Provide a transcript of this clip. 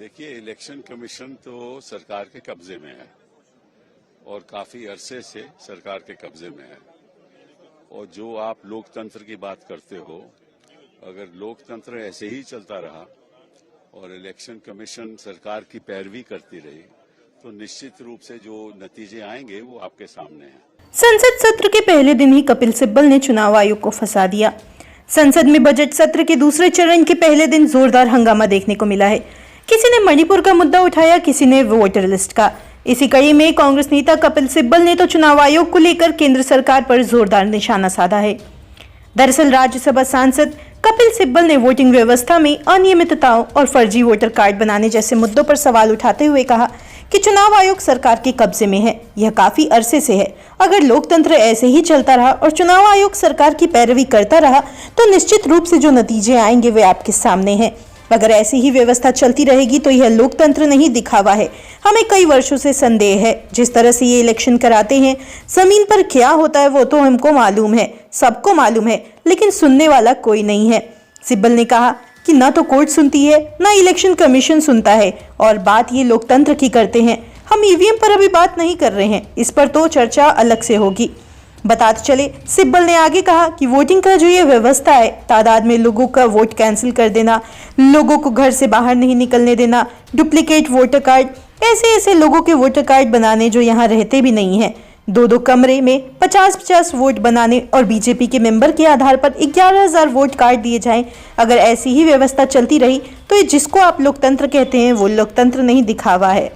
देखिए, election commission तो सरकार के कब्जे में है और काफी अरसे से सरकार के कब्जे में है। और जो आप लोकतंत्र की बात करते हो, अगर लोकतंत्र ऐसे ही चलता रहा और इलेक्शन कमीशन सरकार की पैरवी करती रही तो निश्चित रूप से जो नतीजे आएंगे वो आपके सामने हैं। संसद सत्र के पहले दिन ही कपिल सिब्बल ने चुनाव आयोग को फंसा दिया। संसद में बजट सत्र के दूसरे चरण के पहले दिन जोरदार हंगामा देखने को मिला है। किसी ने मणिपुर का मुद्दा उठाया, किसी ने वोटर लिस्ट का। इसी कड़ी में कांग्रेस नेता कपिल सिब्बल ने तो चुनाव आयोग को लेकर केंद्र सरकार पर जोरदार निशाना साधा है। दरअसल राज्यसभा सांसद कपिल सिब्बल ने वोटिंग व्यवस्था में अनियमितताओं और फर्जी वोटर कार्ड बनाने जैसे मुद्दों पर सवाल उठाते हुए कहा कि चुनाव आयोग सरकार के कब्जे में है, यह काफी अरसे से है। अगर लोकतंत्र ऐसे ही चलता रहा और चुनाव आयोग सरकार की पैरवी करता रहा तो निश्चित रूप से जो नतीजे आएंगे वे आपके सामने हैं। अगर ऐसी ही व्यवस्था चलती रहेगी तो यह लोकतंत्र नहीं, दिखावा है। हमें कई वर्षों से संदेह है, जिस तरह से ये इलेक्शन कराते हैं, जमीन पर क्या होता है वो तो हमको मालूम है, सबको मालूम है, लेकिन सुनने वाला कोई नहीं है। सिब्बल ने कहा कि न तो कोर्ट सुनती है, न इलेक्शन कमीशन सुनता है, और बात ये लोकतंत्र की करते हैं। हम ईवीएम पर अभी बात नहीं कर रहे हैं, इस पर तो चर्चा अलग से होगी। बताते चले, सिब्बल ने आगे कहा कि वोटिंग का जो ये व्यवस्था है, तादाद में लोगों का वोट कैंसिल कर देना, लोगों को घर से बाहर नहीं निकलने देना, डुप्लीकेट वोटर कार्ड, ऐसे लोगों के वोटर कार्ड बनाने जो यहाँ रहते भी नहीं हैं, दो कमरे में 50-50 वोट बनाने और बीजेपी के मेंबर के आधार पर 11,000 वोट कार्ड दिए जाएं। अगर ऐसी ही व्यवस्था चलती रही तो ये जिसको आप लोकतंत्र कहते हैं वो लोकतंत्र नहीं, दिखावा है।